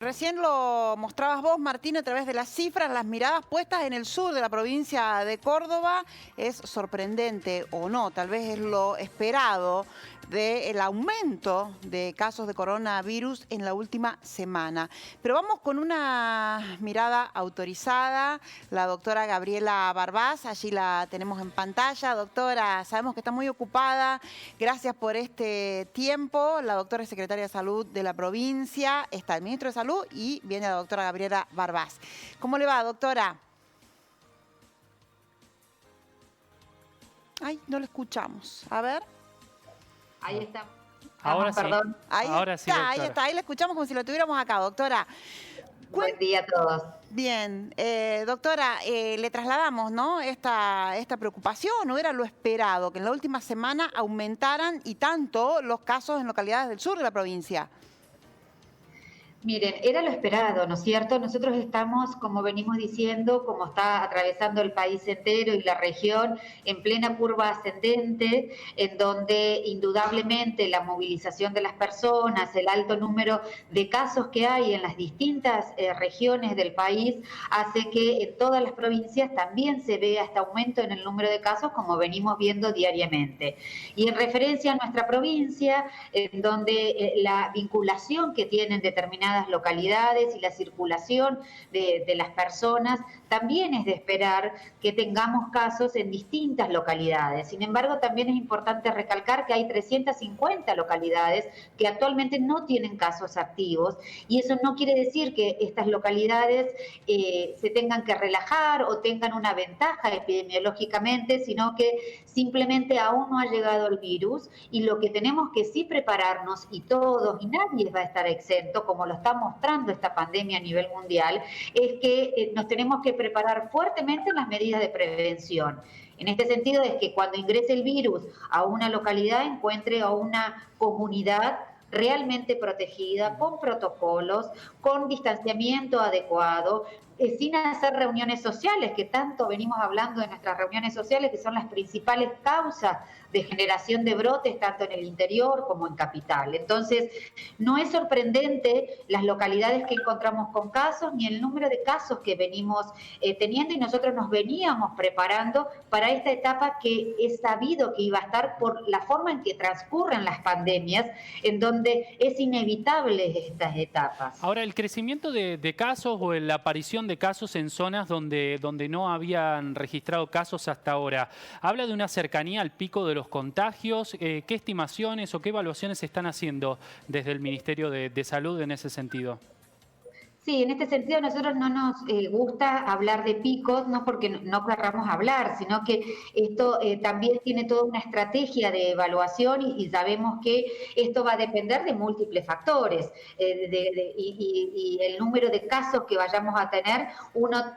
Recién lo mostrabas vos, Martín, a través de las cifras, las miradas puestas en el sur de la provincia de Córdoba. Es sorprendente, o no, tal vez es lo esperado del aumento de casos de coronavirus en la última semana. Pero vamos con una mirada autorizada, la doctora Gabriela Barbás, allí la tenemos en pantalla. Doctora, sabemos que está muy ocupada, gracias por este tiempo. La doctora es secretaria de Salud de la provincia, está el ministro de Salud y viene la doctora Gabriela Barbás. ¿Cómo le va, doctora? Ay, no lo escuchamos. A ver. Ahí está. Ahora sí. Perdón. Ahí Sí, está, ahí está. Ahí la escuchamos como si lo tuviéramos acá, doctora. Buen día a todos. Bien, doctora, le trasladamos, ¿no? esta preocupación, ¿no era lo esperado que en la última semana aumentaran y tanto los casos en localidades del sur de la provincia? Miren, era lo esperado, ¿no es cierto? Nosotros estamos, como venimos diciendo, como está atravesando el país entero y la región, en plena curva ascendente, en donde indudablemente la movilización de las personas, el alto número de casos que hay en las distintas regiones del país, hace que en todas las provincias también se vea este aumento en el número de casos, como venimos viendo diariamente. Y en referencia a nuestra provincia, en donde la vinculación que tienen determinadas localidades y la circulación de las personas, también es de esperar que tengamos casos en distintas localidades. Sin embargo, también es importante recalcar que hay 350 localidades que actualmente no tienen casos activos, y eso no quiere decir que estas localidades se tengan que relajar o tengan una ventaja epidemiológicamente, sino que simplemente aún no ha llegado el virus, y lo que tenemos que sí prepararnos, y todos, y nadie va a estar exento, como lo está mostrando esta pandemia a nivel mundial, es que nos tenemos que preparar fuertemente en las medidas de prevención. En este sentido es que cuando ingrese el virus a una localidad encuentre a una comunidad realmente protegida, con protocolos, con distanciamiento adecuado, sin hacer reuniones sociales, que tanto venimos hablando de nuestras reuniones sociales, que son las principales causas de generación de brotes, tanto en el interior como en capital. Entonces, no es sorprendente las localidades que encontramos con casos, ni el número de casos que venimos teniendo, y nosotros nos veníamos preparando para esta etapa que es sabido que iba a estar por la forma en que transcurren las pandemias, en donde es inevitable estas etapas. Ahora, el crecimiento de casos o la aparición de casos en zonas donde no habían registrado casos hasta ahora, ¿habla de una cercanía al pico de los contagios? ¿Qué estimaciones o qué evaluaciones se están haciendo desde el Ministerio de Salud en ese sentido? Sí, en este sentido a nosotros no nos gusta hablar de picos, no porque no querramos hablar, sino que esto también tiene toda una estrategia de evaluación, y sabemos que esto va a depender de múltiples factores y el número de casos que vayamos a tener. Uno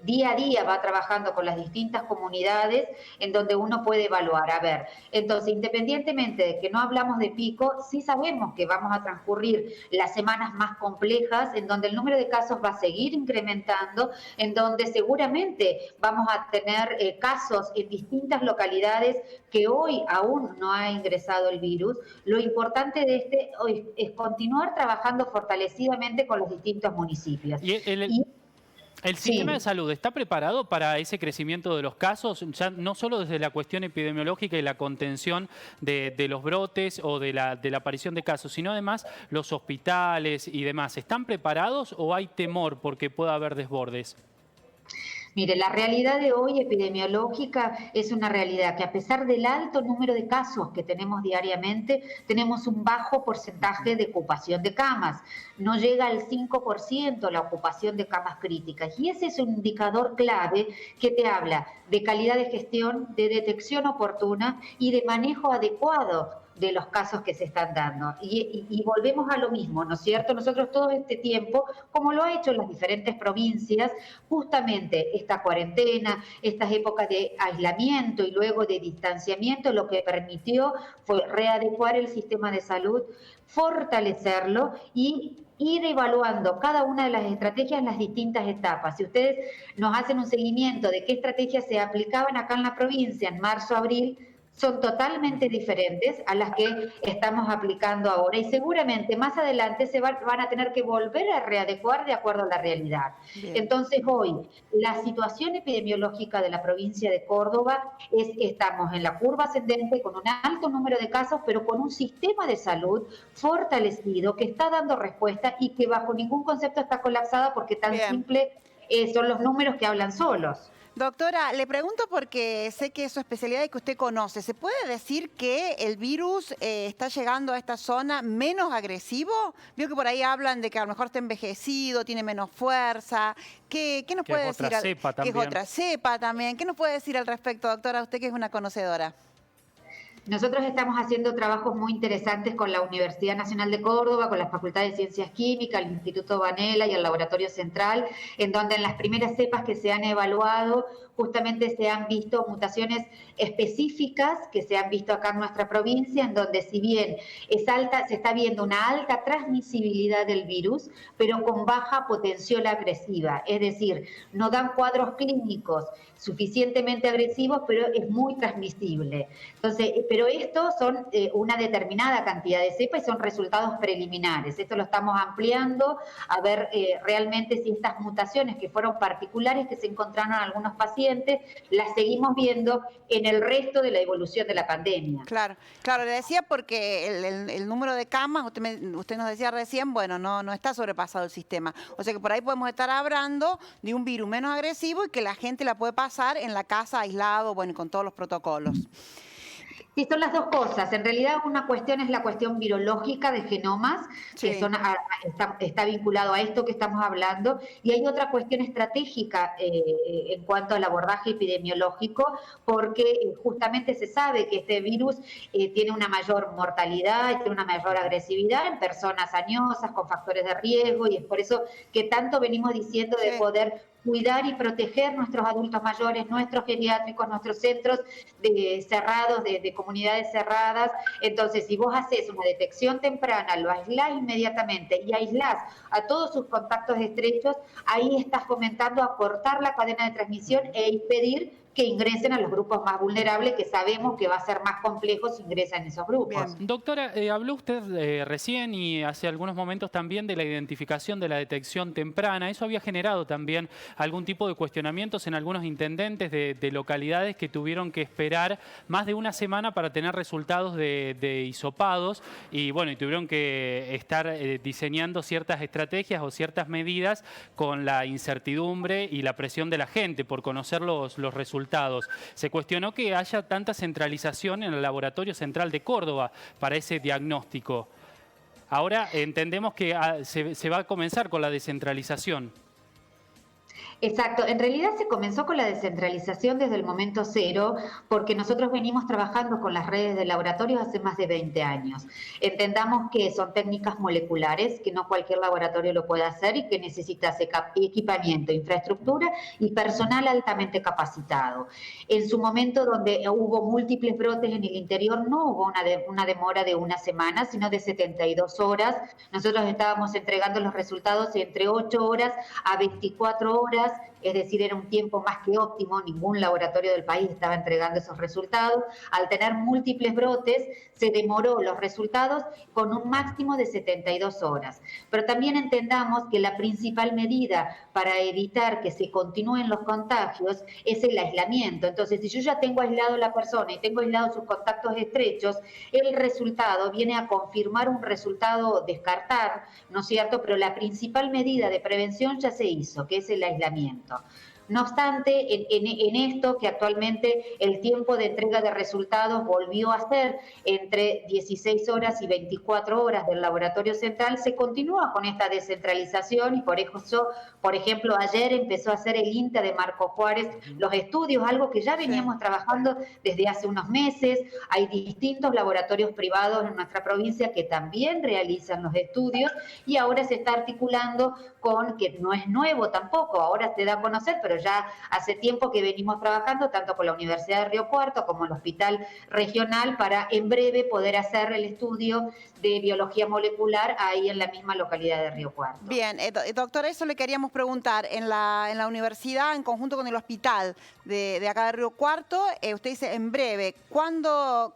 día a día va trabajando con las distintas comunidades en donde uno puede evaluar. A ver, entonces, independientemente de que no hablamos de pico, sí sabemos que vamos a transcurrir las semanas más complejas, en donde el número de casos va a seguir incrementando, en donde seguramente vamos a tener casos en distintas localidades que hoy aún no ha ingresado el virus. Lo importante de hoy es continuar trabajando fortalecidamente con los distintos municipios. ¿El sistema de salud está preparado para ese crecimiento de los casos, ya no solo desde la cuestión epidemiológica y la contención de los brotes o de la aparición de casos, sino además los hospitales y demás? ¿Están preparados o hay temor porque pueda haber desbordes? Mire, la realidad de hoy epidemiológica es una realidad que, a pesar del alto número de casos que tenemos diariamente, tenemos un bajo porcentaje de ocupación de camas. No llega al 5% la ocupación de camas críticas. Y ese es un indicador clave que te habla de calidad de gestión, de detección oportuna y de manejo adecuado de los casos que se están dando. Y volvemos a lo mismo, ¿no es cierto? Nosotros todo este tiempo, como lo ha hecho en las diferentes provincias, justamente esta cuarentena, estas épocas de aislamiento y luego de distanciamiento, lo que permitió fue readecuar el sistema de salud, fortalecerlo y ir evaluando cada una de las estrategias en las distintas etapas. Si ustedes nos hacen un seguimiento de qué estrategias se aplicaban acá en la provincia en marzo, abril, son totalmente diferentes a las que estamos aplicando ahora y seguramente más adelante van a tener que volver a readecuar de acuerdo a la realidad. Bien. Entonces hoy la situación epidemiológica de la provincia de Córdoba es que estamos en la curva ascendente con un alto número de casos, pero con un sistema de salud fortalecido que está dando respuesta y que bajo ningún concepto está colapsada porque tan Bien. Simple son los números que hablan solos. Doctora, le pregunto porque sé que es su especialidad y que usted conoce. ¿Se puede decir que el virus está llegando a esta zona menos agresivo? Vio que por ahí hablan de que a lo mejor está envejecido, tiene menos fuerza. ¿Qué nos puede decir? Que es otra cepa también. ¿Qué nos puede decir al respecto, doctora, usted que es una conocedora? Nosotros estamos haciendo trabajos muy interesantes con la Universidad Nacional de Córdoba, con la Facultad de Ciencias Químicas, el Instituto Vanela y el Laboratorio Central, en donde en las primeras cepas que se han evaluado justamente se han visto mutaciones específicas que se han visto acá en nuestra provincia, en donde si bien es alta, se está viendo una alta transmisibilidad del virus, pero con baja potencial agresiva, es decir, no dan cuadros clínicos suficientemente agresivos, pero es muy transmisible. Entonces, pero estos son una determinada cantidad de cepas y son resultados preliminares. Esto lo estamos ampliando a ver realmente si estas mutaciones que fueron particulares que se encontraron en algunos pacientes, las seguimos viendo en el resto de la evolución de la pandemia. Claro, le decía porque el número de camas, usted nos decía recién, bueno, no está sobrepasado el sistema. O sea que por ahí podemos estar hablando de un virus menos agresivo y que la gente la puede pasar en la casa aislado, bueno, con todos los protocolos. Sí, son las dos cosas. En realidad una cuestión es la cuestión virológica de genomas, sí. Que está vinculado a esto que estamos hablando, y hay otra cuestión estratégica en cuanto al abordaje epidemiológico, porque justamente se sabe que este virus tiene una mayor mortalidad y tiene una mayor agresividad en personas añosas, con factores de riesgo, y es por eso que tanto venimos diciendo de poder cuidar y proteger nuestros adultos mayores, nuestros geriátricos, nuestros centros cerrados, de comunidades cerradas. Entonces, si vos haces una detección temprana, lo aislás inmediatamente y aislás a todos sus contactos estrechos, ahí estás fomentando a cortar la cadena de transmisión e impedir que ingresen a los grupos más vulnerables, que sabemos que va a ser más complejo si ingresan en esos grupos. Bien. Doctora, habló usted recién y hace algunos momentos también de la identificación de la detección temprana. Eso había generado también algún tipo de cuestionamientos en algunos intendentes de localidades que tuvieron que esperar más de una semana para tener resultados de hisopados y bueno, y tuvieron que estar diseñando ciertas estrategias o ciertas medidas con la incertidumbre y la presión de la gente por conocer los resultados. Se cuestionó que haya tanta centralización en el Laboratorio Central de Córdoba para ese diagnóstico. Ahora entendemos que se va a comenzar con la descentralización. Exacto, en realidad se comenzó con la descentralización desde el momento cero, porque nosotros venimos trabajando con las redes de laboratorios hace más de 20 años. Entendamos que son técnicas moleculares, que no cualquier laboratorio lo puede hacer y que necesita equipamiento, infraestructura y personal altamente capacitado. En su momento, donde hubo múltiples brotes en el interior, no hubo una demora de una semana, sino de 72 horas. Nosotros estábamos entregando los resultados entre 8 horas a 24 horas, es decir, era un tiempo más que óptimo, ningún laboratorio del país estaba entregando esos resultados. Al tener múltiples brotes, se demoró los resultados con un máximo de 72 horas. Pero también entendamos que la principal medida para evitar que se continúen los contagios es el aislamiento. Entonces, si yo ya tengo aislado a la persona y tengo aislados sus contactos estrechos, el resultado viene a confirmar un resultado descartar, ¿no es cierto? Pero la principal medida de prevención ya se hizo, que es el aislamiento. No obstante, en esto que actualmente el tiempo de entrega de resultados volvió a ser entre 16 horas y 24 horas del laboratorio central, se continúa con esta descentralización y por eso, por ejemplo, ayer empezó a hacer el INTA de Marco Juárez los estudios, algo que ya veníamos trabajando desde hace unos meses. Hay distintos laboratorios privados en nuestra provincia que también realizan los estudios y ahora se está articulando con, que no es nuevo tampoco, ahora se da a conocer, pero pero ya hace tiempo que venimos trabajando tanto con la Universidad de Río Cuarto como el Hospital Regional para en breve poder hacer el estudio de biología molecular ahí en la misma localidad de Río Cuarto. Bien, doctora, eso le queríamos preguntar. En la universidad, en conjunto con el hospital de acá de Río Cuarto, usted dice en breve, ¿cuándo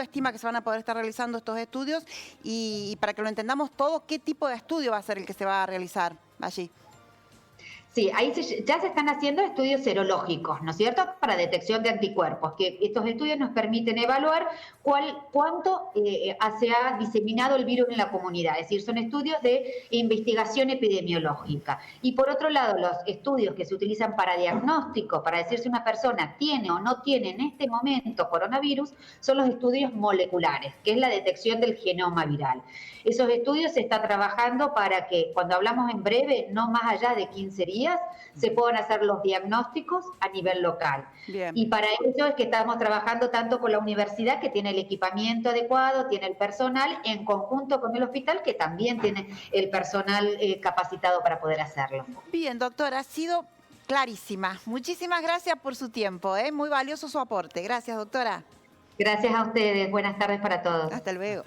estima que se van a poder estar realizando estos estudios? Y para que lo entendamos todo, ¿qué tipo de estudio va a ser el que se va a realizar allí? Sí, ahí ya se están haciendo estudios serológicos, ¿no es cierto?, para detección de anticuerpos, que estos estudios nos permiten evaluar cuánto se ha diseminado el virus en la comunidad, es decir, son estudios de investigación epidemiológica. Y por otro lado, los estudios que se utilizan para diagnóstico, para decir si una persona tiene o no tiene en este momento coronavirus, son los estudios moleculares, que es la detección del genoma viral. Esos estudios se está trabajando para que, cuando hablamos en breve, no más allá de 15 días, se puedan hacer los diagnósticos a nivel local. Bien. Y para ello es que estamos trabajando tanto con la universidad, que tiene el equipamiento adecuado, tiene el personal, en conjunto con el hospital, que también tiene el personal capacitado para poder hacerlo. Bien, doctora, ha sido clarísima. Muchísimas gracias por su tiempo, muy valioso su aporte. Gracias, doctora. Gracias a ustedes. Buenas tardes para todos. Hasta luego.